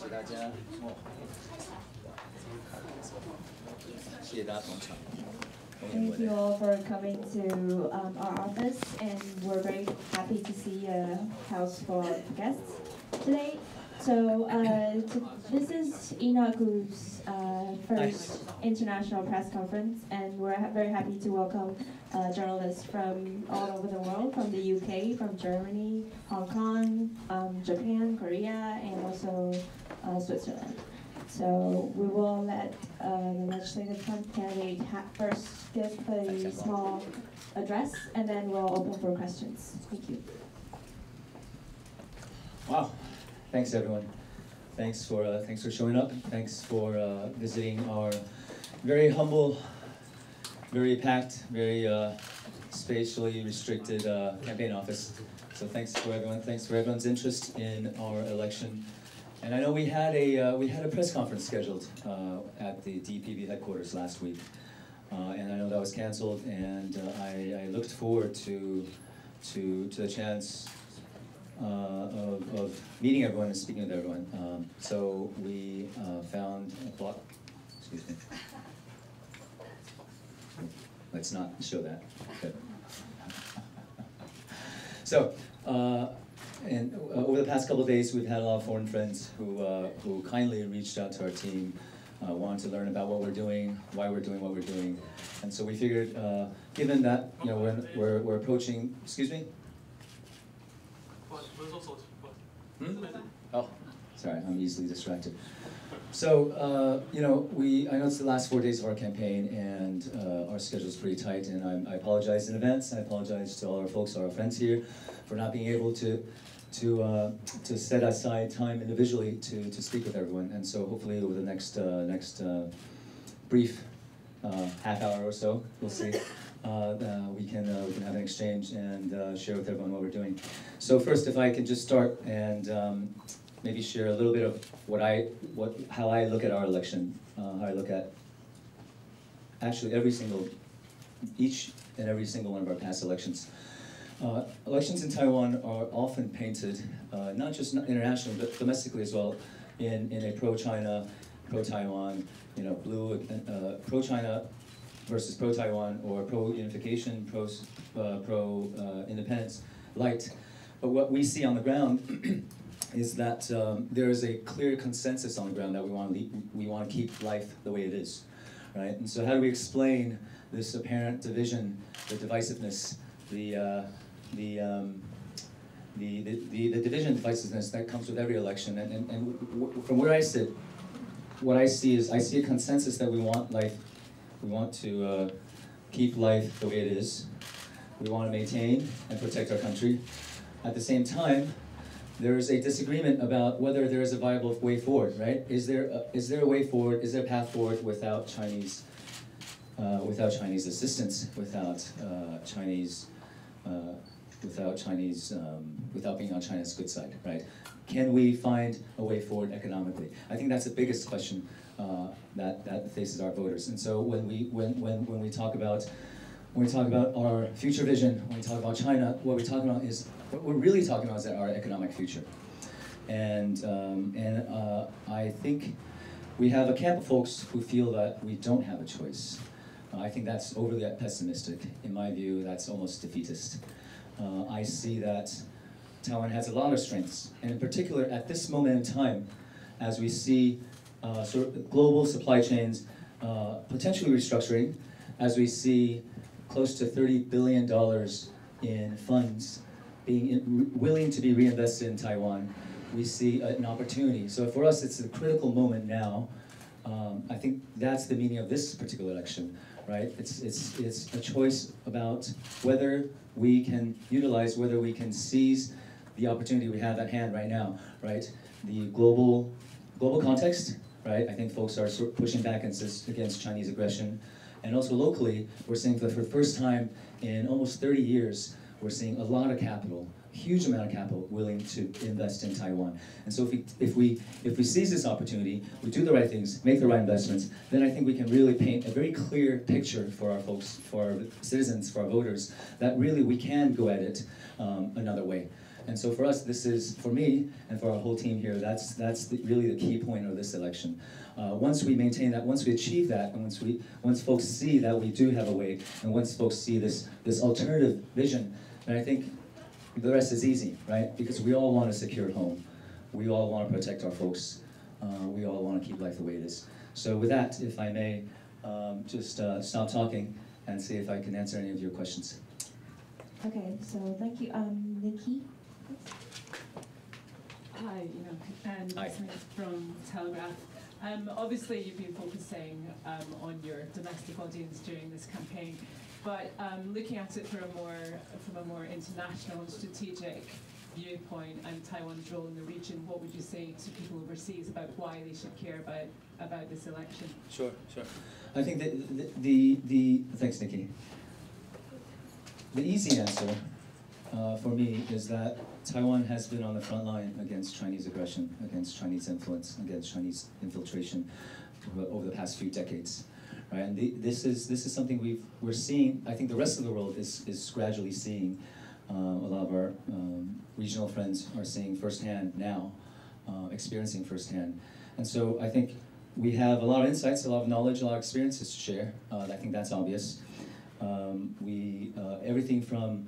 谢大家。谢谢大家捧场。Thank you all for coming to our office, and we're very happy to see a house full of guests today. So this is Inaku's first international press conference, and we're very happy to welcome journalists from all over the world, from the UK, from Germany, Hong Kong, Japan, Korea, and also Switzerland. So we will let the legislative candidate first give a small address, and then we'll open for questions. Thank you. Wow. Thanks, everyone. Thanks for showing up. Thanks for visiting our very humble, very packed, very spatially restricted campaign office. So thanks for everyone. Thanks for everyone's interest in our election. And I know we had a press conference scheduled at the DPP headquarters last week, and I know that was canceled. And I looked forward to the chance of meeting everyone and speaking with everyone. So we found a block. Excuse me. Let's not show that. Okay. So. And over the past couple of days, we've had a lot of foreign friends who kindly reached out to our team, wanted to learn about what we're doing, why we're doing what we're doing, and so we figured, given that we're approaching. Excuse me. Oh, sorry, I'm easily distracted. So I know it's the last 4 days of our campaign, and our schedule is pretty tight, and I apologize in advance. I apologize to all our folks, all our friends here, for not being able to set aside time individually to speak with everyone. And so hopefully over the next brief half hour or so, we'll see, we can have an exchange and share with everyone what we're doing. So first, if I can just start and maybe share a little bit of how I look at our election, how I look at actually each and every single one of our past elections. Elections in Taiwan are often painted, not just internationally, but domestically as well, in a pro-China, pro-Taiwan, pro-China versus pro-Taiwan, or pro-unification, pro-independence light. But what we see on the ground is that there is a clear consensus on the ground that we want to keep life the way it is, right? And so how do we explain this apparent division, the divisiveness, the division divisiveness that comes with every election? And from where I sit, what I see is a consensus that we want to keep life the way it is. We want to maintain and protect our country. At the same time, there is a disagreement about whether there is a viable way forward, right? Is there a way forward? Is there a path forward without Chinese assistance, without being on China's good side, right? Can we find a way forward economically? I think that's the biggest question that faces our voters. And so when we talk about our future vision, when we talk about China, what we're really talking about is our economic future. And I think we have a camp of folks who feel that we don't have a choice. I think that's overly pessimistic. In my view, that's almost defeatist. I see that Taiwan has a lot of strengths, and in particular at this moment in time, as we see sort of global supply chains potentially restructuring, as we see close to $30 billion in funds being willing to be reinvested in Taiwan, we see an opportunity. So for us, it's a critical moment now. I think that's the meaning of this particular election, right? It's a choice about whether we can utilize, whether we can seize the opportunity we have at hand right now, right? The global context, right? I think folks are sort of pushing back against Chinese aggression. And also locally, we're seeing that for the first time in almost 30 years, we're seeing a lot of capital, a huge amount of capital willing to invest in Taiwan. And so if we seize this opportunity, we do the right things, make the right investments, then I think we can really paint a very clear picture for our folks, for our citizens, for our voters, that really we can go at it another way. And so for us, this is, for me and for our whole team here, that's really the key point of this election. Once we maintain that, once we achieve that, and once folks see that we do have a way, and once folks see this alternative vision, then I think the rest is easy, right? Because we all want a secure home. We all want to protect our folks. We all want to keep life the way it is. So with that, if I may, just stop talking and see if I can answer any of your questions. Okay, so thank you. Nikki? Hi, and Hi. Smith from Telegraph. Obviously, you've been focusing on your domestic audience during this campaign, but looking at it from a more international and strategic viewpoint and Taiwan's role in the region, what would you say to people overseas about why they should care about this election? Sure. I think that thanks, Nikki. The easy answer for me is that Taiwan has been on the front line against Chinese aggression, against Chinese influence, against Chinese infiltration over the past few decades, right? And this is something we're seeing. I think the rest of the world is gradually seeing. A lot of our regional friends are seeing firsthand now, experiencing firsthand, and so I think we have a lot of insights, a lot of knowledge, a lot of experiences to share. I think that's obvious. Everything from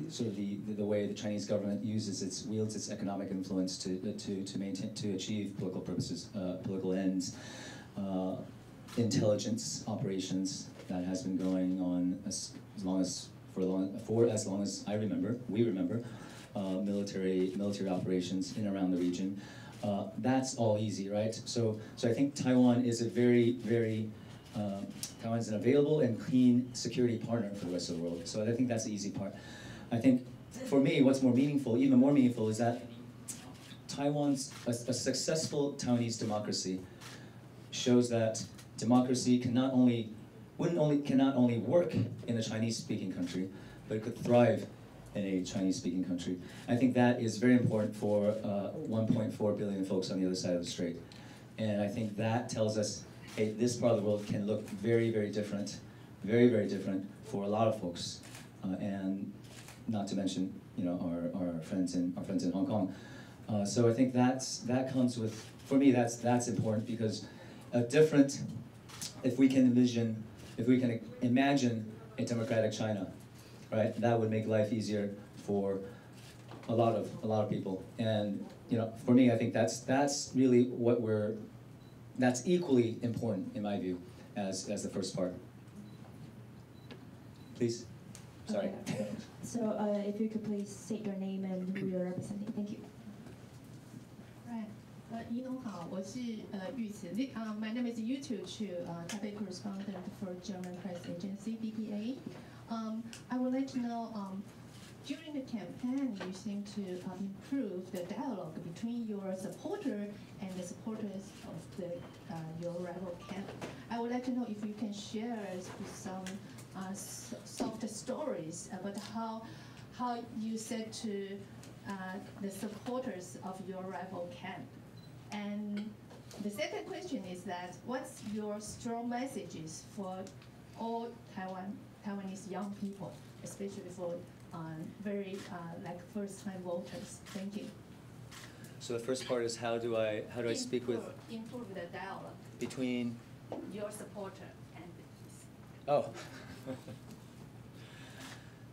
sort of the way the Chinese government wields its economic influence to achieve political purposes, political ends, intelligence operations that has been going on for as long as we remember, military operations in and around the region. That's all easy, right? So I think Taiwan is a Taiwan's an available and clean security partner for the rest of the world. So I think that's the easy part. I think for me, what's more meaningful, even more meaningful, is that Taiwan's a successful Taiwanese democracy shows that democracy cannot only work in a Chinese-speaking country, but it could thrive in a Chinese-speaking country. I think that is very important for 1.4 billion folks on the other side of the strait. And I think that tells us, hey, this part of the world can look very, very different for a lot of folks, and not to mention, our friends in Hong Kong. So I think that comes with, for me, that's important, because if we can imagine a democratic China, right, that would make life easier for a lot of people. And for me, I think that's really that's equally important in my view as the first part. Please. Sorry. Okay. So if you could please state your name and who you're representing. Thank you. Right. 怡农好，我是玉慈。My name is Yu Tu Chu, Taipei correspondent for German press agency DPA. I would like to know, during the campaign, you seem to improve the dialogue between your supporter and the supporters of your rival camp. I would like to know if you can share some soft stories about how you said to the supporters of your rival camp. And the second question is that what's your strong messages for all Taiwanese young people, especially for very first-time voters? Thank you. So the first part is how do I speak with improve the dialogue between your supporter and his. Oh.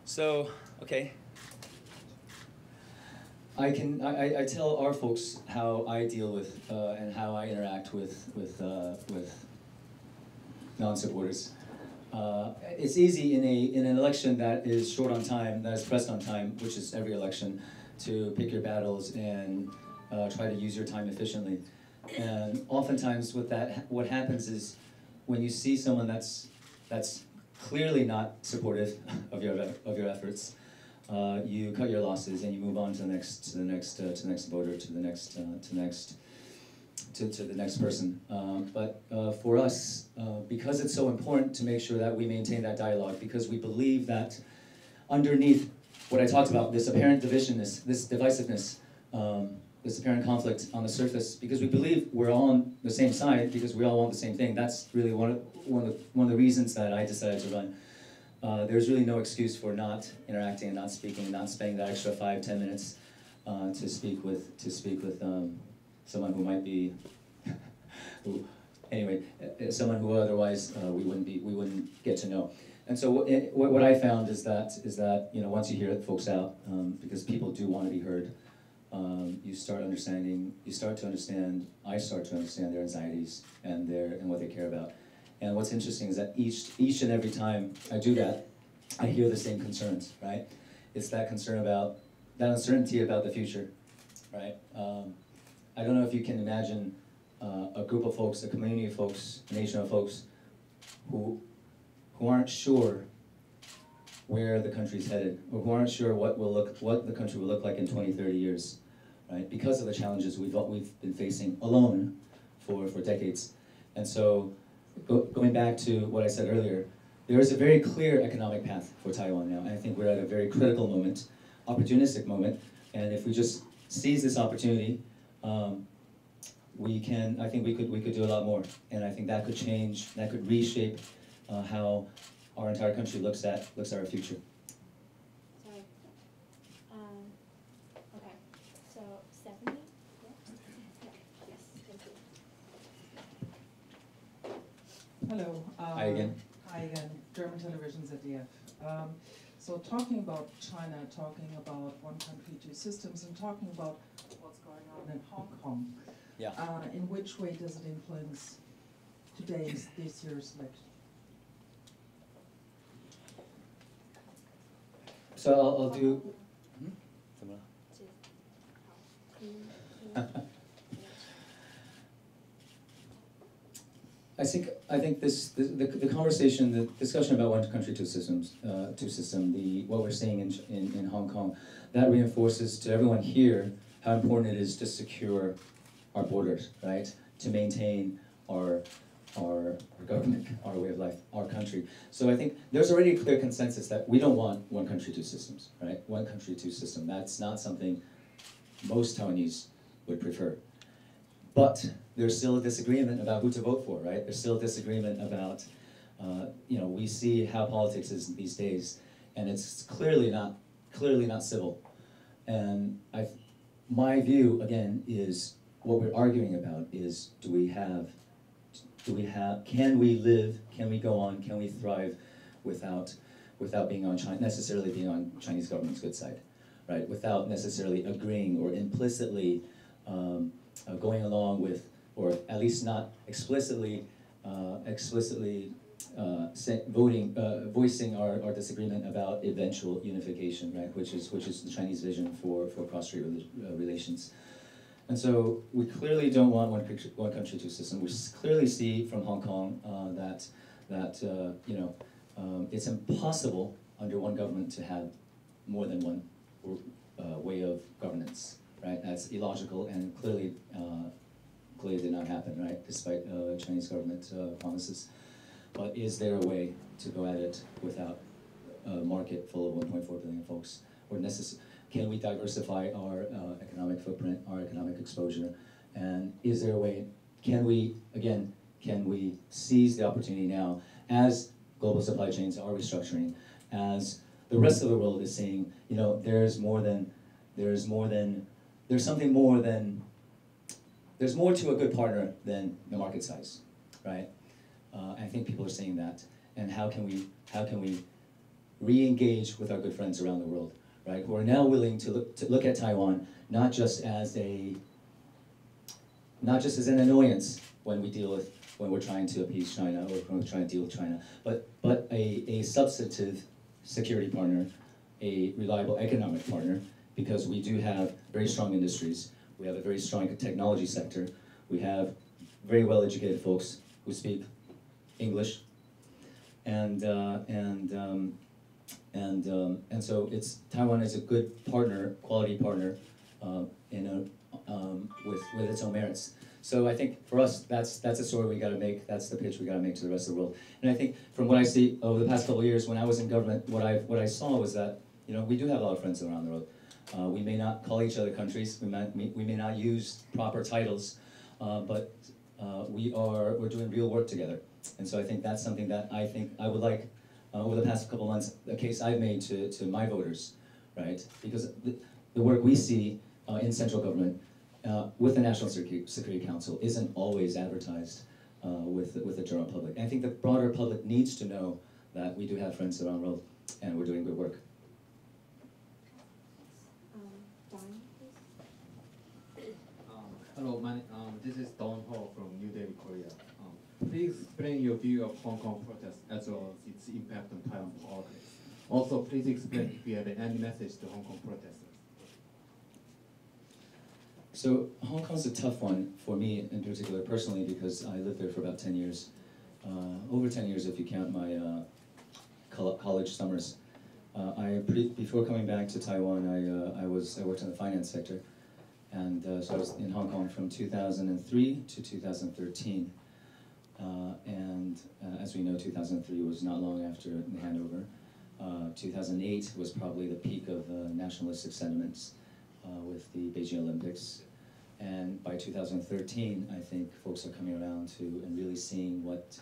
So okay. I tell our folks how I deal with and how I interact with non-supporters. It's easy in an election that is short on time, that is pressed on time, which is every election, to pick your battles and try to use your time efficiently. And oftentimes what happens is when you see someone that's clearly not supportive of your efforts, you cut your losses and you move on to the next voter, to the next person. But for us, because it's so important to make sure that we maintain that dialogue, because we believe that underneath what I talked about, this apparent divisionness, this divisiveness, this apparent conflict on the surface, because we believe we're all on the same side, because we all want the same thing. That's really one of the reasons that I decided to run. there's really no excuse for not interacting and not speaking and not spending that extra 5-10 minutes to speak with someone who might be someone who otherwise we wouldn't get to know. And so what I found is that once you hear folks out, because people do want to be heard, I start to understand their anxieties and what they care about. And what's interesting is that each and every time I do that, I hear the same concerns, right? It's that concern about, that uncertainty about the future, right? I don't know if you can imagine a group of folks, a community of folks, a nation of folks who aren't sure where the country's headed, or who aren't sure what the country will look like in 20, 30 years, right? Because of the challenges we've been facing alone for decades. And so, going back to what I said earlier, there is a very clear economic path for Taiwan now, and I think we're at a very critical moment, opportunistic moment, and if we just seize this opportunity, I think we could do a lot more, and I think that could change, that could reshape how our entire country looks at our future. Sorry. Okay. So Stephanie. Yeah. Yes. Thank you. Hello. Hi again. Hi again. German Television ZDF. So talking about China, talking about one country, two systems, and talking about what's going on in Hong Kong. Yeah. In which way does it influence this year's election? So I'll do. I think the conversation, the discussion about one country, two systems, what we're seeing in Hong Kong, that reinforces to everyone here how important it is to secure our borders, right? To maintain our government, our way of life, our country. So I think there's already a clear consensus that we don't want one country, two systems, right? One country, two system. That's not something most Taiwanese would prefer. But there's still a disagreement about who to vote for, right? There's still a disagreement about, we see how politics is these days, and it's clearly not civil. And my view, again, is what we're arguing about is can we live, can we go on, can we thrive without being necessarily being on Chinese government's good side, right? Without necessarily agreeing or implicitly going along with, or at least not explicitly voicing our disagreement about eventual unification, right? Which is the Chinese vision for cross-strait relations. And so we clearly don't want one country, two system. We clearly see from Hong Kong that it's impossible under one government to have more than one way of governance, right? That's illogical and clearly did not happen, right? Despite Chinese government promises. But is there a way to go at it without a market full of 1.4 billion folks? Or can we diversify our economic footprint, our economic exposure? And is there a way, can we seize the opportunity now as global supply chains are restructuring, as the rest of the world is saying, there's more to a good partner than the market size, right? I think people are saying that. And how can we re-engage with our good friends around the world, right? Who are now willing to look at Taiwan not just as an annoyance when we're trying to appease China or when we're trying to deal with China, but a substantive security partner, a reliable economic partner, because we do have very strong industries. We have a very strong technology sector. We have very well-educated folks who speak English, and so Taiwan is a good partner, quality partner, with its own merits. So I think for us, that's a story we got to make. That's the pitch we got to make to the rest of the world. And I think from what I see over the past couple of years, when I was in government, what I saw was that we do have a lot of friends around the world. We may not call each other countries. We may not use proper titles, but we're doing real work together. And so I think that's something that I would like over the past couple months, the case I've made to my voters, right? Because the work we see in central government with the National Security Council isn't always advertised with the general public. And I think the broader public needs to know that we do have friends around the world and we're doing good work. Hello, this is Don Ho from New Delhi, Korea. Please explain your view of Hong Kong protests as well as its impact on Taiwan politics. Also, please explain if you have any message to Hong Kong protesters. So Hong Kong's a tough one for me in particular, personally, because I lived there for about 10 years. Over 10 years if you count my college summers. Before coming back to Taiwan, I worked in the finance sector. And so I was in Hong Kong from 2003 to 2013. As we know, 2003 was not long after the handover. 2008 was probably the peak of nationalistic sentiments with the Beijing Olympics. And by 2013, I think folks are coming around to and really seeing what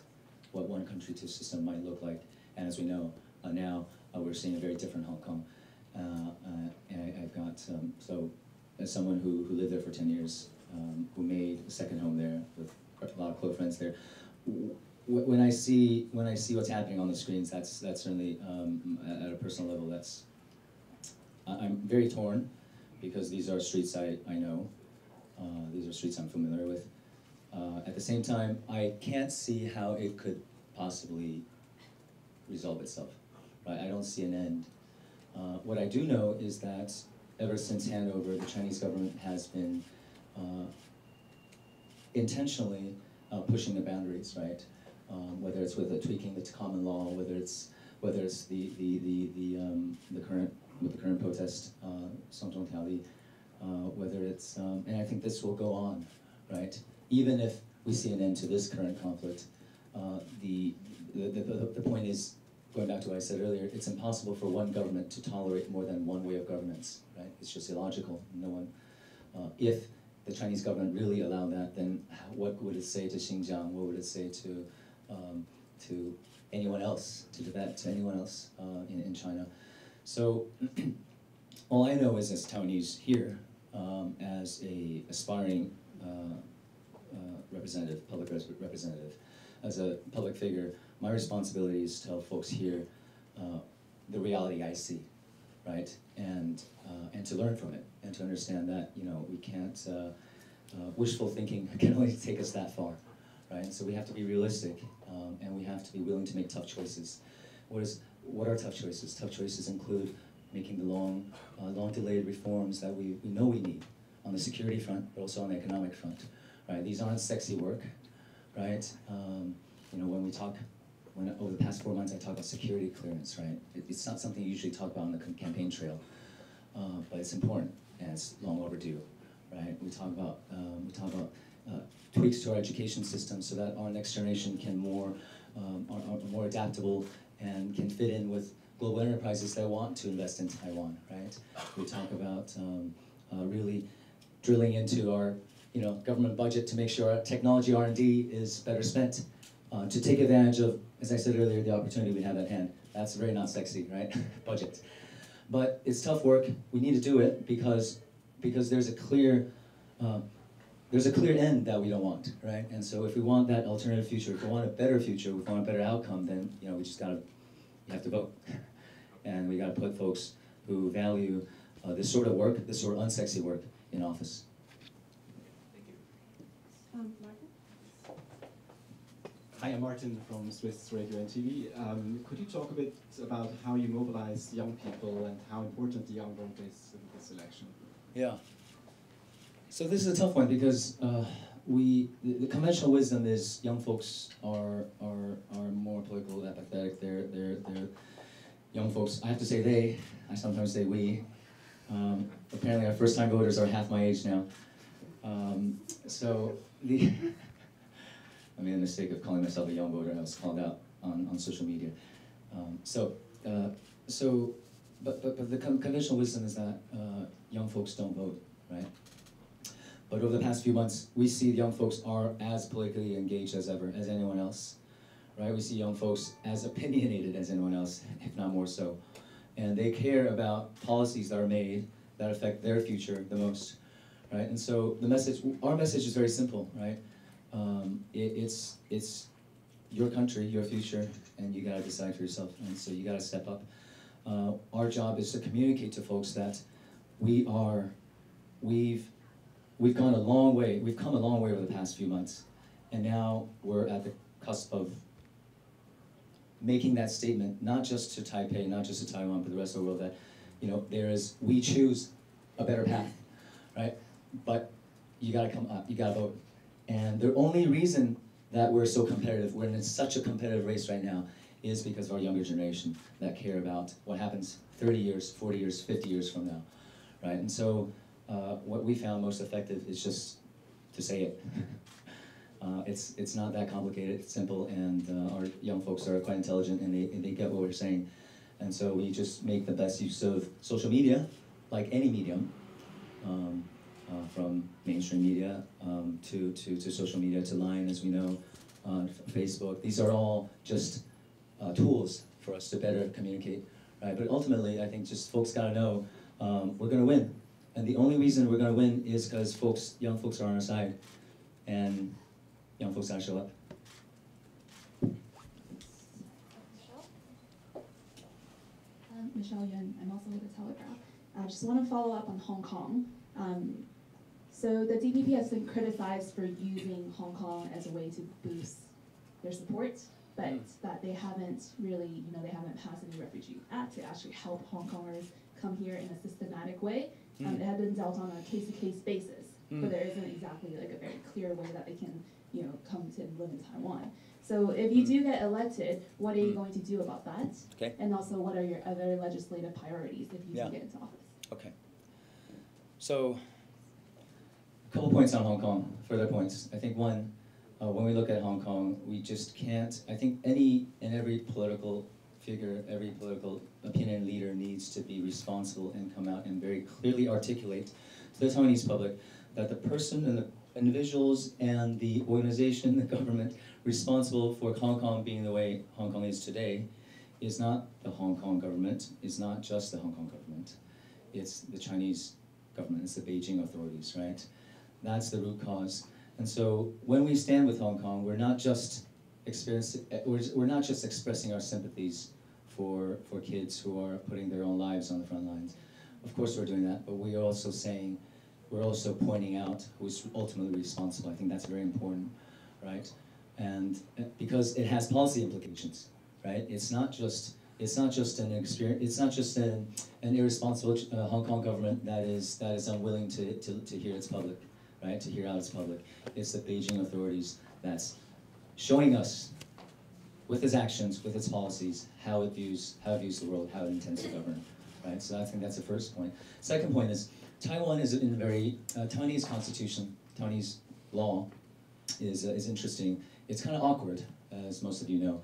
one country, two system might look like. And as we know, now we're seeing a very different Hong Kong. And I've got, so as someone who lived there for 10 years, who made a second home there with a lot of close friends there, when I see what's happening on the screens, that's certainly at a personal level. I'm very torn because these are streets I know, these are streets I'm familiar with. At the same time, I can't see how it could possibly resolve itself. Right? I don't see an end. What I do know is that ever since handover, the Chinese government has been intentionally pushing the boundaries, right? Whether it's with tweaking the common law, whether it's the current protest, Songzhong Tiaoli, whether it's and I think this will go on, right? Even if we see an end to this current conflict, the point is, going back to what I said earlier, it's impossible for one government to tolerate more than one way of governance, right? It's just illogical. No one, if the Chinese government really allowed that, then what would it say to Xinjiang? What would it say to anyone else, to Tibet, to anyone else in China? So all I know is, as Taiwanese here, as a aspiring representative, public representative, as a public figure, my responsibility is to tell folks here the reality I see, right? And to learn from it, and to understand that, you know, we can't, wishful thinking can only take us that far, right? So we have to be realistic, and we have to be willing to make tough choices. What are tough choices? Tough choices include making the long delayed reforms that we know we need on the security front, but also on the economic front, right? These aren't sexy work, right? You know, when over the past 4 months I talk about security clearance, right? It's not something you usually talk about on the campaign trail, but it's important and it's long overdue, right? We talk about tweaks to our education system so that our next generation can are more adaptable and can fit in with global enterprises that want to invest in Taiwan, right? We talk about really drilling into our government budget to make sure our technology R&D is better spent, to take advantage of, as I said earlier, the opportunity we have at hand. That's very not sexy, right? Budget. But it's tough work. We need to do it because there's a clear end that we don't want, right? And so if we want that alternative future, if we want a better future, if we want a better outcome, then we just you have to vote. And we got to put folks who value this sort of work, this sort of unsexy work, in office. Thank you. Martin? Hi, I'm Martin from Swiss Radio and TV. Could you talk a bit about how you mobilize young people and how important the young vote is in this election? Yeah. So this is a tough one because the conventional wisdom is young folks are more politically apathetic. They're young folks. I have to say they. I sometimes say we. Apparently, our first-time voters are half my age now. I made a mistake of calling myself a young voter. I was called out on social media. But the conventional wisdom is that young folks don't vote, right? But over the past few months, we see the young folks are as politically engaged as ever, as anyone else, right? We see young folks as opinionated as anyone else, if not more so. And they care about policies that are made that affect their future the most, right? And so our message is very simple, right? It's your country, your future, and you gotta decide for yourself, and so you gotta step up. Our job is to communicate to folks that we've gone a long way, we've come a long way over the past few months, and now we're at the cusp of making that statement, not just to Taipei, not just to Taiwan, but the rest of the world, that, you know, we choose a better path, right? But you gotta come up, you gotta vote. And the only reason that we're so competitive, we're in such a competitive race right now, is because of our younger generation that care about what happens 30 years, 40 years, 50 years from now, right? And so what we found most effective is just to say it. It's not that complicated, it's simple, and our young folks are quite intelligent, and they get what we're saying. And so we just make the best use of social media, like any medium, from mainstream media to social media, to Line, as we know, Facebook. These are all just tools for us to better communicate, right? But ultimately, I think just folks gotta know we're gonna win. And the only reason we're gonna win is because young folks are on our side, and young folks gotta show up. Michelle Yun, I'm also with the Telegraph. I just want to follow up on Hong Kong. So the DPP has been criticized for using Hong Kong as a way to boost their support, but that they haven't really, they haven't passed any refugee act to actually help Hong Kongers come here in a systematic way. It had been dealt on a case-to-case basis, but there isn't exactly like a very clear way that they can, come to live in Taiwan. So if you do get elected, what are you going to do about that? Okay. And also, what are your other legislative priorities if you do get into office? Okay. So, a couple points on Hong Kong, further points. I think one, when we look at Hong Kong, we just can't, I think every political figure, every political opinion leader needs to be responsible and come out and very clearly articulate to the Taiwanese public that the person and the individuals and the organization, the government responsible for Hong Kong being the way Hong Kong is today is not the Hong Kong government, is not just the Hong Kong government, it's the Chinese government, it's the Beijing authorities, right? That's the root cause. And so when we stand with Hong Kong, we're not just expressing our sympathies for kids who are putting their own lives on the front lines. Of course we're doing that, but we are also saying, we're also pointing out who's ultimately responsible. I think that's very important, right? And because it has policy implications, right? It's not just an experience. It's not just an irresponsible Hong Kong government that is unwilling to hear its public, right? To hear out its public. It's the Beijing authorities that's showing us, with its actions, with its policies, how it views the world, how it intends to govern, right? So I think that's the first point. Second point is, Taiwan is in a very, Taiwanese constitution, Taiwanese law is interesting. It's kind of awkward, as most of you know,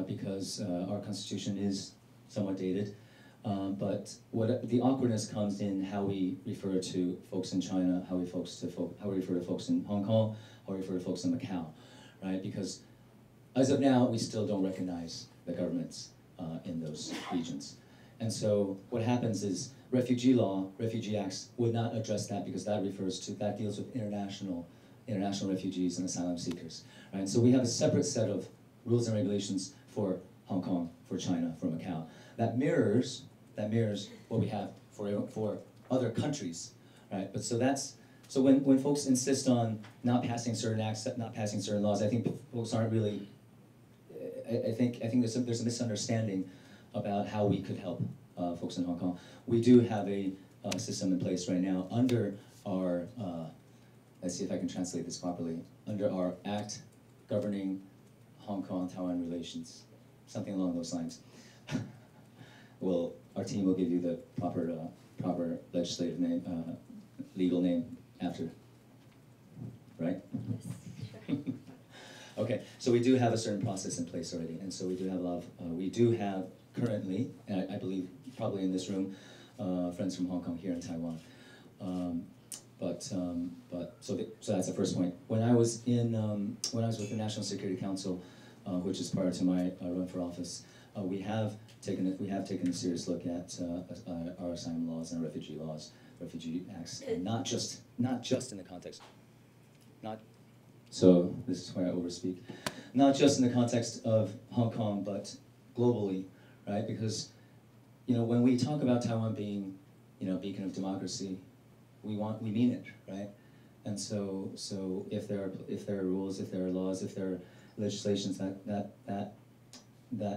because our constitution is somewhat dated. But the awkwardness comes in how we refer to folks in China, how we refer to folks in Hong Kong, how we refer to folks in Macau, right? Because as of now, we still don't recognize the governments in those regions. And so what happens is refugee law, refugee acts would not address that because that deals with international refugees and asylum seekers, right? And so we have a separate set of rules and regulations for Hong Kong, for China, for Macau, that mirrors what we have for other countries, right? But so when folks insist on not passing certain acts, not passing certain laws, I think folks aren't really. I think there's a misunderstanding about how we could help folks in Hong Kong. We do have a system in place right now under our. Let's see if I can translate this properly. Under our Act governing Hong Kong-Taiwan relations, something along those lines. Well, our team will give you the proper legislative name, legal name after, right? Yes. Okay, so we do have a certain process in place already, and so we do have a lot of, we do have currently, and I believe probably in this room, friends from Hong Kong here in Taiwan. So that's the first point. When I was with the National Security Council, which is prior to my run for office, we have taken a serious look at our asylum laws and refugee acts, and not just in the context. So this is where I overspeak. Not just in the context of Hong Kong, but globally, right? Because when we talk about Taiwan being a beacon of democracy, we mean it, right? And so if there are rules, if there are laws, if there are legislations that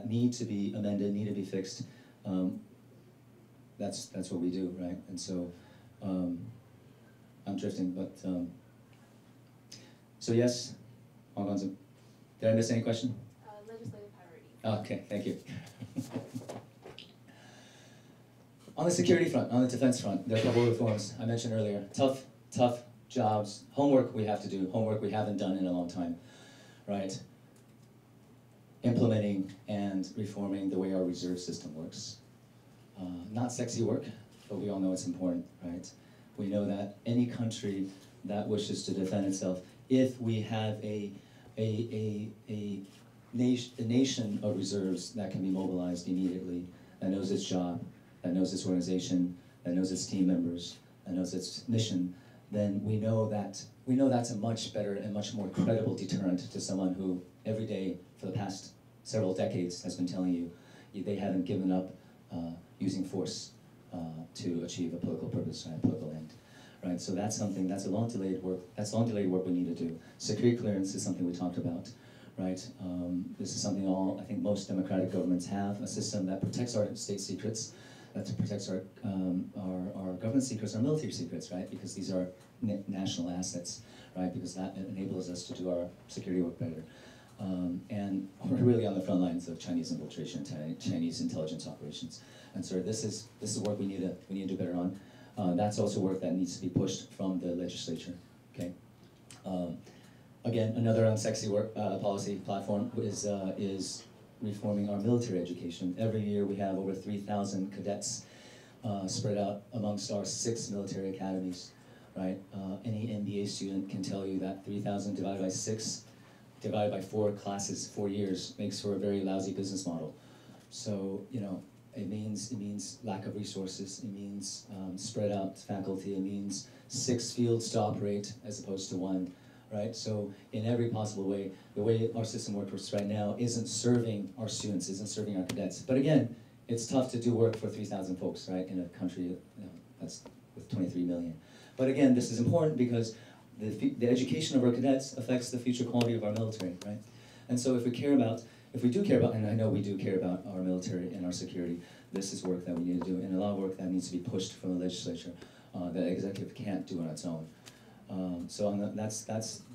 need to be amended, need to be fixed, that's what we do, right? And so I'm drifting, but so yes, Hong Kong's. Did I miss any question? Legislative priorities. Okay, thank you. On the security front, on the defense front, there are a couple of reforms I mentioned earlier. Tough jobs, homework we have to do, homework we haven't done in a long time, right? Implementing and reforming the way our reserve system works. Not sexy work, but we all know it's important, right? We know that any country that wishes to defend itself, if we have a nation of reserves that can be mobilized immediately, that knows its job, that knows its organization, that knows its team members, that knows its mission, then we know that's a much better and much more credible deterrent to someone who every day for the past several decades has been telling you they haven't given up using force to achieve a political purpose, right, a political end. Right, so that's a long delayed work. That's long delayed work we need to do. Security clearance is something we talked about, right? This is something I think most democratic governments have, a system that protects our state secrets, that protects our government secrets, our military secrets, right? Because these are national assets, right? Because that enables us to do our security work better. And we're really on the front lines of Chinese infiltration, Chinese intelligence operations. And so this is work we need to do better on. That's also work that needs to be pushed from the legislature, okay? Again, another unsexy work policy platform is reforming our military education. Every year we have over 3,000 cadets spread out amongst our 6 military academies, right? Any MBA student can tell you that 3,000 divided by 6, divided by 4 classes, 4 years, makes for a very lousy business model. So, it means lack of resources, it means spread out faculty, it means 6 fields to operate as opposed to 1, right? So in every possible way, the way our system works right now isn't serving our students, isn't serving our cadets. But again, it's tough to do work for 3,000 folks, right, in a country that's with 23 million. But again, this is important because the education of our cadets affects the future quality of our military, right? And so if we do care about, and I know we do care about our military and our security, this is work that we need to do, and a lot of work that needs to be pushed from the legislature that the executive can't do on its own. So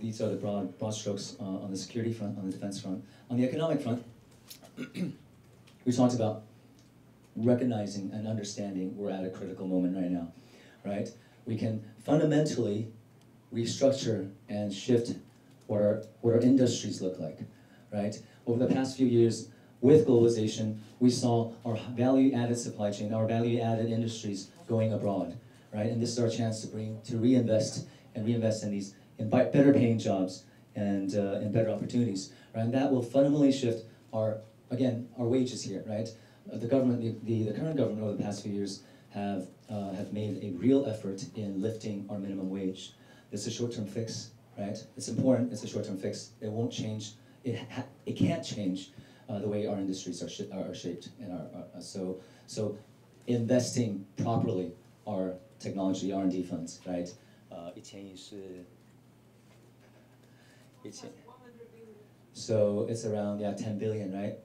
these are the broad strokes on the security front, on the defense front. On the economic front, we talked about recognizing and understanding we're at a critical moment right now, right? We can fundamentally restructure and shift what our industries look like, right? Over the past few years, with globalization, we saw our value-added supply chain, our value-added industries going abroad, right? And this is our chance to reinvest in better paying jobs and better opportunities, right? And that will fundamentally shift our wages here, right? The government, the current government over the past few years have made a real effort in lifting our minimum wage. This is a short-term fix, right? It's important, it's a short-term fix. It won't change, it can't change the way our industries are shaped. And so investing properly our technology R&D funds, right? 1,000亿是 So it's around 10 billion, right?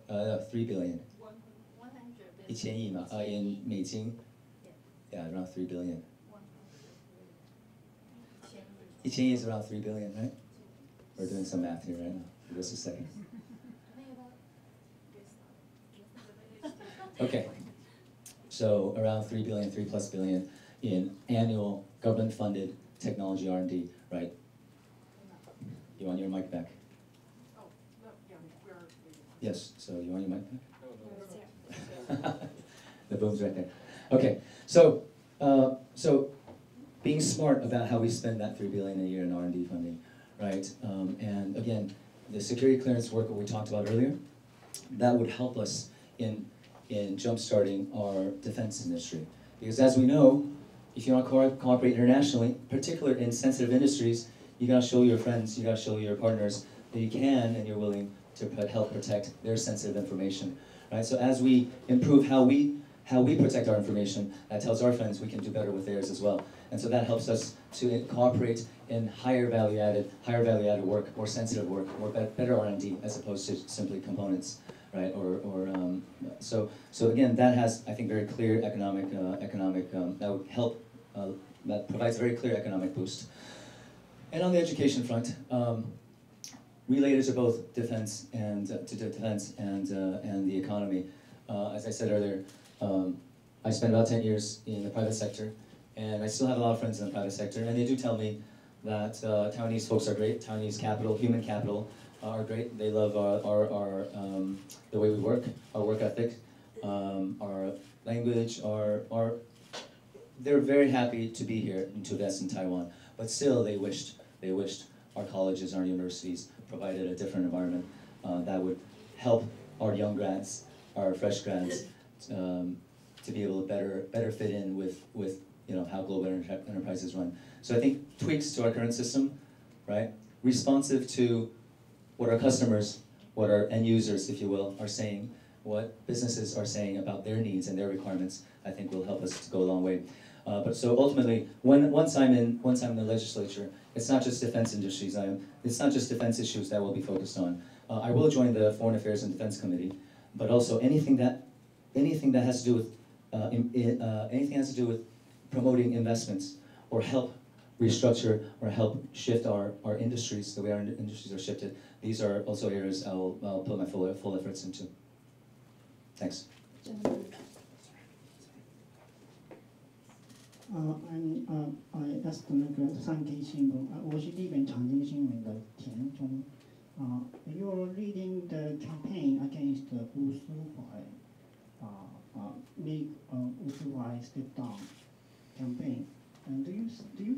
3 billion. 100 亿嘛, in 美金, yeah, around 3 billion. 1,000亿 is around 3 billion, right? We're doing some math here right now. For just a second. Okay, so around 3 billion, 3+ billion in annual government-funded technology R&D, right? You want your mic back? Oh, no, yeah, we're... Yes, so you want your mic back? The boom's right there. Okay, so being smart about how we spend that 3 billion a year in R&D funding, right? And again, the security clearance work that we talked about earlier, that would help us in jump-starting our defense industry. Because as we know, if you want to cooperate internationally, particularly in sensitive industries, you gotta show your friends, you gotta show your partners that you can and you're willing to help protect their sensitive information, right? So as we improve how we protect our information, that tells our friends we can do better with theirs as well. And so that helps us to cooperate in higher value added work, more sensitive work, more better R&D as opposed to simply components, right? So again, that has, I think, very clear economic that would help, that provides a very clear economic boost. And on the education front, related to both defense and the economy, as I said earlier, I spent about 10 years in the private sector, and I still have a lot of friends in the private sector, and they do tell me that Taiwanese folks are great. Taiwanese capital, human capital, are great. They love the way we work, our work ethic, our language, they're very happy to be here and to invest in Taiwan. But still, they wished our colleges, our universities provided a different environment that would help our young grads, our fresh grads, to be able to better fit in with how global enterprises run. So I think tweaks to our current system, right? Responsive to what our customers, what our end users, if you will, are saying, what businesses are saying about their needs and their requirements, I think will help us to go a long way. But so ultimately, once I'm in the legislature, it's not just defense industries. It's not just defense issues that we'll be focused on. I will join the Foreign Affairs and Defense Committee, but also anything that has to do with promoting investments or help restructure or help shift our industries, the way our industries are shifted. These are also areas I'll put my full efforts into. Thanks. I asked 那个三 K 新闻，我是日本长津新闻的田中。You're leading the campaign against the Wu Suhai, make Wu Suhai step down campaign. And do you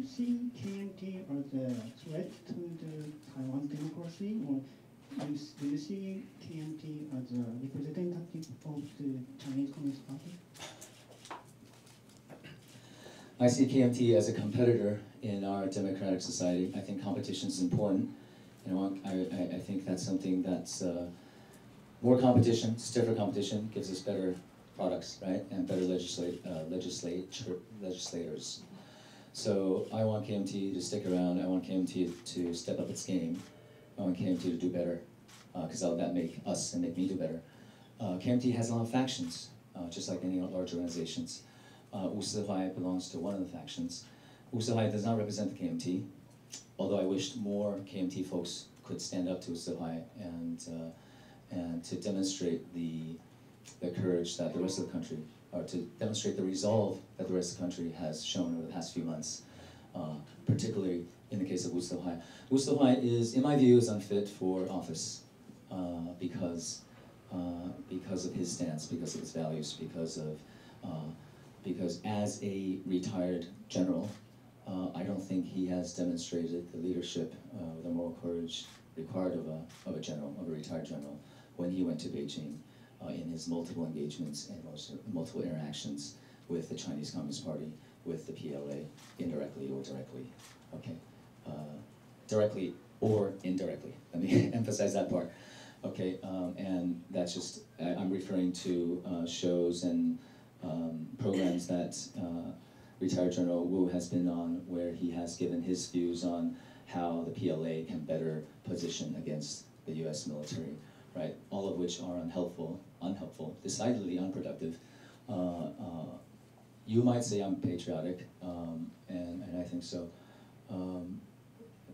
see KMT as a threat to the Taiwan democracy, or do you see KMT as a representative of the Chinese Communist Party? I see KMT as a competitor in our democratic society. I think competition is important. I think that's something that's more competition, stiffer competition, gives us better products, right, and better legislators. So I want KMT to stick around. I want KMT to step up its game. I want KMT to do better, because that make us and make me do better. KMT has a lot of factions, just like any large organizations. Wu Suhai belongs to one of the factions. Wu Suhai does not represent the KMT, although I wished more KMT folks could stand up to Wu Suhai and to demonstrate the courage that the rest of the country, or to demonstrate the resolve that the rest of the country has shown over the past few months, particularly in the case of Wu Suhai. Wu Suhai is, in my view, is unfit for office because of his stance, because of his values, because as a retired general, I don't think he has demonstrated the leadership, the moral courage required of a retired general when he went to Beijing in his multiple engagements and multiple interactions with the Chinese Communist Party, with the PLA, indirectly or directly, okay? Directly or indirectly, let me emphasize that part, okay? And that's just, I'm referring to shows and programs that retired General Wu has been on, where he has given his views on how the PLA can better position against the US military, right? All of which are unhelpful, decidedly unproductive. You might say I'm patriotic, and I think so,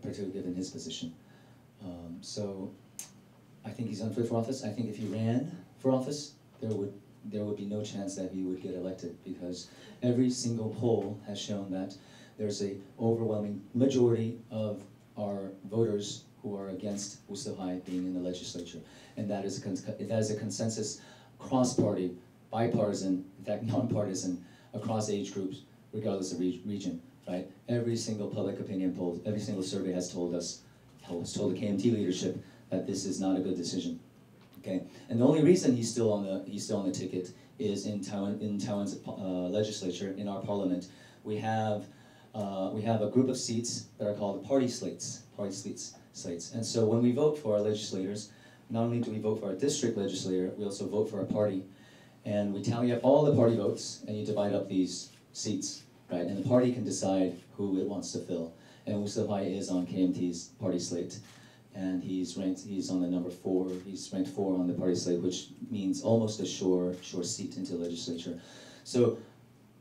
particularly given his position. So I think he's unfit for office. I think if he ran for office, there would be no chance that he would get elected, because every single poll has shown that there's an overwhelming majority of our voters who are against Wu Suhai being in the legislature, and that is a consensus, cross-party, bipartisan, in fact non-partisan, across age groups, regardless of region, right? Every single public opinion poll, every single survey has told the KMT leadership that this is not a good decision. Okay, and the only reason he's still on the ticket is in Taiwan's legislature, in our parliament, we have a group of seats that are called party slates. And so when we vote for our legislators, not only do we vote for our district legislator, we also vote for our party. And we tally up all the party votes, and you divide up these seats, right? And the party can decide who it wants to fill. And Wu Sihai is on KMT's party slate. And he's on the number 4, he's ranked 4 on the party slate, which means almost a sure seat into the legislature. So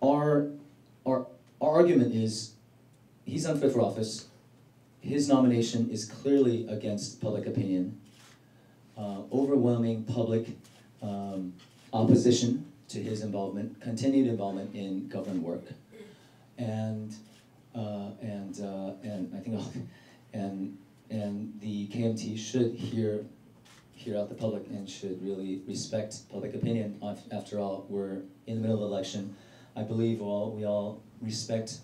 our argument is, he's unfit for office, his nomination is clearly against public opinion, overwhelming public opposition to his involvement, continued involvement in government work, and I think and the KMT should hear out the public and should really respect public opinion. After all, we're in the middle of the election. I believe we all respect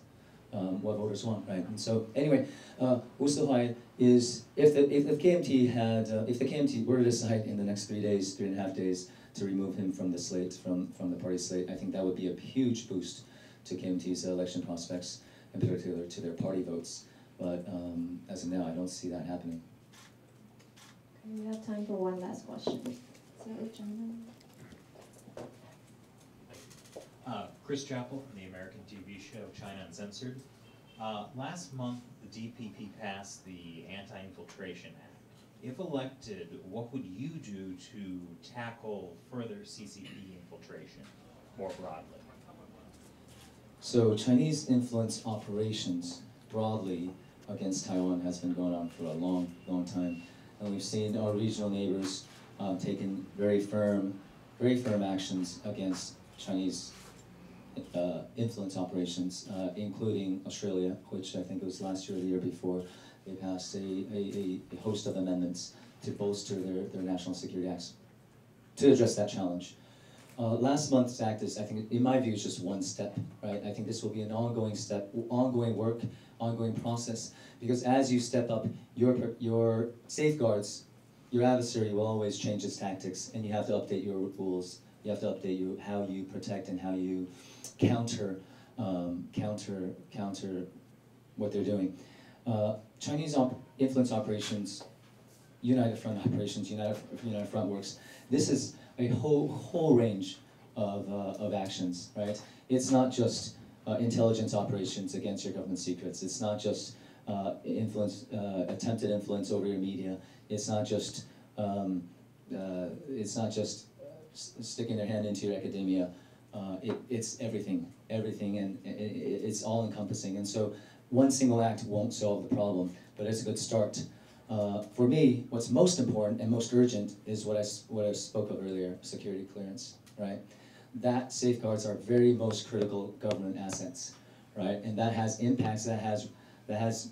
what voters want, right? And so anyway, Wu Sihai is, if the KMT were to decide in the next 3.5 days to remove him from the slate, from the party slate, I think that would be a huge boost to KMT's election prospects, in particular to their party votes. But as of now, I don't see that happening. Okay, we have time for one last question. So, gentlemen. Chris Chappell from the American TV show China Uncensored. Last month, the DPP passed the Anti-Infiltration Act. If elected, what would you do to tackle further CCP infiltration more broadly? So Chinese influence operations broadly against Taiwan has been going on for a long, long time. And we've seen our regional neighbors taking very firm actions against Chinese influence operations, including Australia, which I think was last year or the year before. They passed a host of amendments to bolster their national security acts to address that challenge. Last month's act is, I think, in my view, is just one step, right? I think this will be an ongoing step, ongoing work, ongoing process, because as you step up your safeguards, your adversary will always change its tactics, and you have to update your rules. You have to update how you protect and how you counter what they're doing. Chinese influence operations, United Front operations, United Front works. This is a whole range of actions, right? It's not just intelligence operations against your government secrets. It's not just attempted influence over your media. It's not just sticking their hand into your academia. It's everything, and it's all encompassing. And so one single act won't solve the problem, but it's a good start. For me, what's most important and most urgent is what I spoke of earlier, security clearance, right? That safeguards our very most critical government assets, right? And that has impacts, that has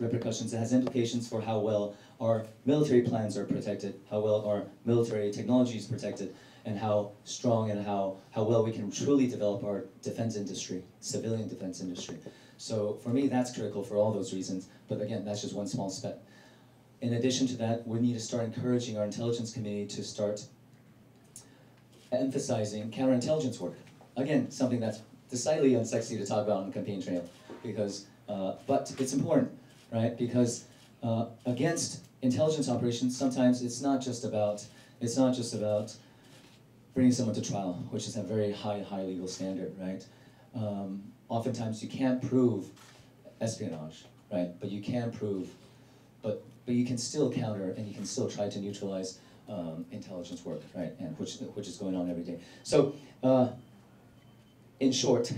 repercussions, that has implications for how well our military plans are protected, how well our military technology is protected, and how strong and how well we can truly develop our defense industry, civilian defense industry. So for me, that's critical for all those reasons. But again, that's just one small step. In addition to that, we need to start encouraging our intelligence community to start emphasizing counterintelligence work. Again, something that's decidedly unsexy to talk about on the campaign trail, because, but it's important, right? Because against intelligence operations, sometimes it's not just about bringing someone to trial, which is a very high legal standard, right? Oftentimes you can't prove espionage, right? But you can prove, but you can still counter and you can still try to neutralize intelligence work, right? And which is going on every day. So, in short,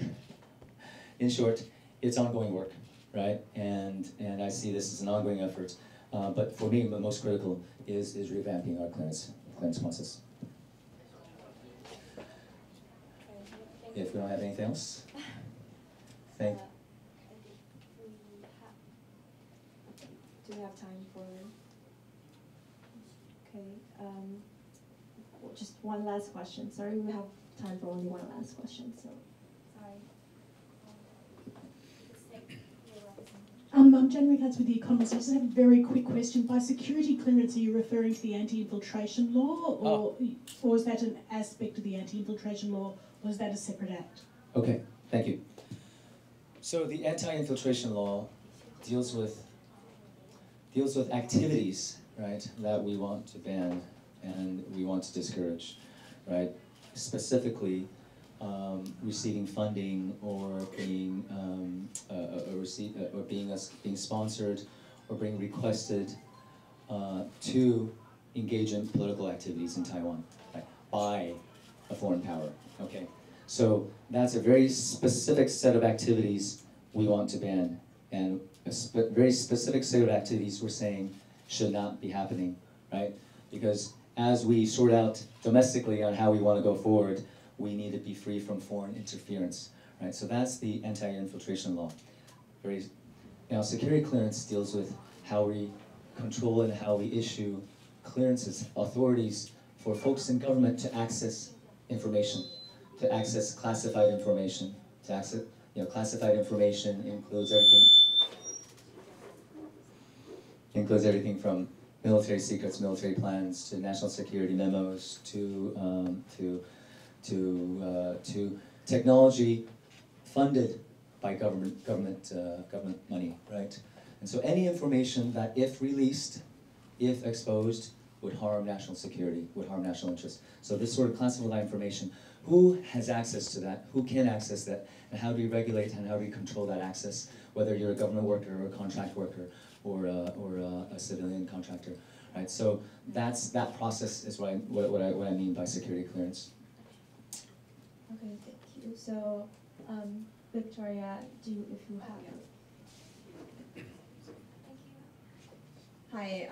it's ongoing work, right? And I see this as an ongoing effort. But for me, the most critical is revamping our clearance process. If we don't have anything else, thank. Do we have time for? Okay. Just one last question. Sorry, we have time for only one last question. So, sorry. I'm January Katz with The Economist. I just have a very quick question. By security clearance, are you referring to the anti-infiltration law, or is that an aspect of the anti-infiltration law, or is that a separate act? Okay, thank you. So the anti-infiltration law deals with activities, right, that we want to ban and we want to discourage, right? Specifically, receiving funding or being being sponsored or being requested to engage in political activities in Taiwan, right, by a foreign power. Okay, so that's a very specific set of activities we want to ban, and a very specific set of activities we're saying should not be happening, right? Because as we sort out domestically on how we want to go forward, we need to be free from foreign interference, right? So that's the anti-infiltration law. Now, security clearance deals with how we control and how we issue clearances, authorities for folks in government to access information, to access classified information, to access, classified information includes everything from military secrets, military plans, to national security memos, to technology funded by government money, right? And so any information that, if released, if exposed, would harm national security, would harm national interests. So this sort of classified information, who has access to that? Who can access that? And how do we regulate and how do we control that access? Whether you're a government worker or a contract worker or a civilian contractor, right? So that process is what I mean by security clearance. Okay, thank you. So, Victoria, if you have. Hi,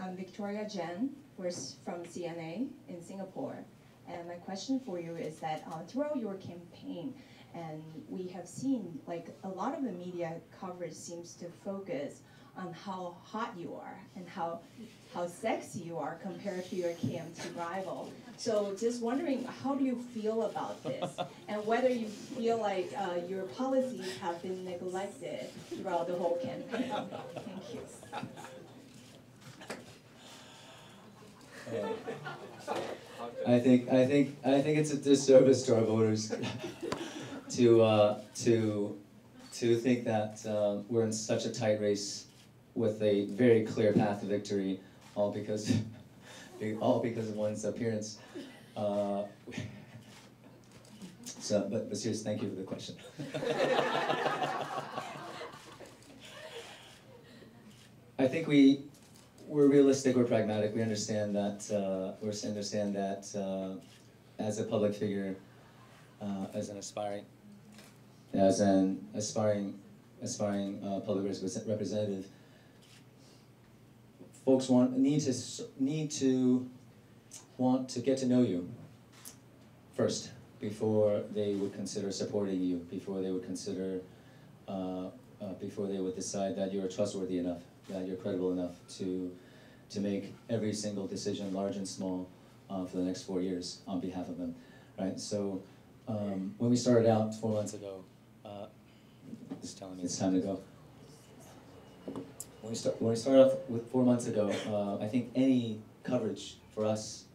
I'm Victoria Jen. We're from CNA in Singapore. And my question for you is that throughout your campaign, and we have seen like a lot of the media coverage seems to focus on how hot you are and how sexy you are compared to your KMT rival. So just wondering, how do you feel about this? And whether you feel like your policies have been neglected throughout the whole campaign. Thank you. I think it's a disservice to our voters to think that we're in such a tight race with a very clear path to victory, all because of one's appearance. But seriously, thank you for the question. I think we're realistic, we're pragmatic. We understand that as a public figure, as an aspiring public representative, folks need to want to get to know you first before they would consider supporting you, before they would consider before they would decide that you're trustworthy enough, that you're credible enough to make every single decision, large and small, for the next 4 years on behalf of them, right? So when we started out 4 months ago, it's telling me it's time to go. When we started off with 4 months ago, I think any coverage for us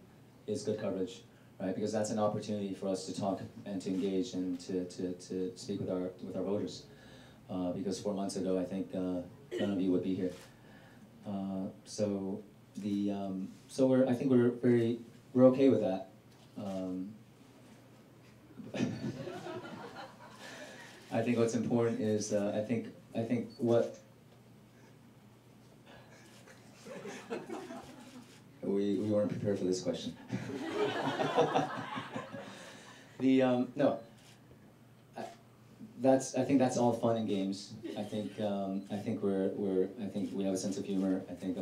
is good coverage, right? Because that's an opportunity for us to talk and to engage and to speak with our voters. Because 4 months ago, I think none of you would be here. So I think we're okay with that. I think what's important is I think what we weren't prepared for this question. I think that's all fun and games. I think we have a sense of humor. I think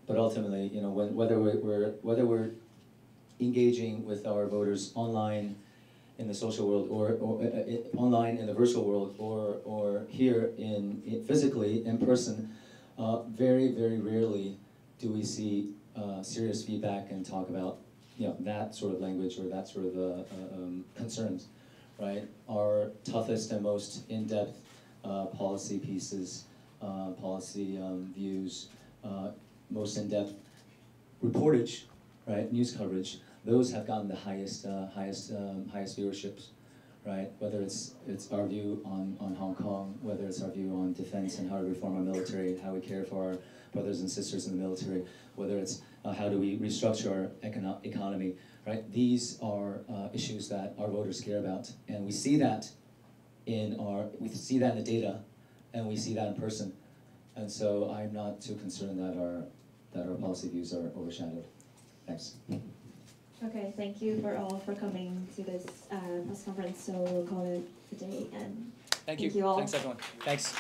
but ultimately, whether we're engaging with our voters online in the social world or online in the virtual world or here physically in person, very, very rarely do we see serious feedback and talk about that sort of language or that sort of concerns, right? Our toughest and most in-depth policy pieces policy views, most in-depth reportage, right, news coverage, those have gotten the highest viewerships, right? Whether it's our view on Hong Kong, whether it's our view on defense and how to reform our military, how we care for our brothers and sisters in the military, whether it's how do we restructure our economy, right? These are issues that our voters care about, and we see that in the data, and we see that in person, and so I'm not too concerned that our policy views are overshadowed. Thanks. Okay, thank you for coming to this press conference. So we'll call it a day, and thank you all. Thanks everyone. Thanks.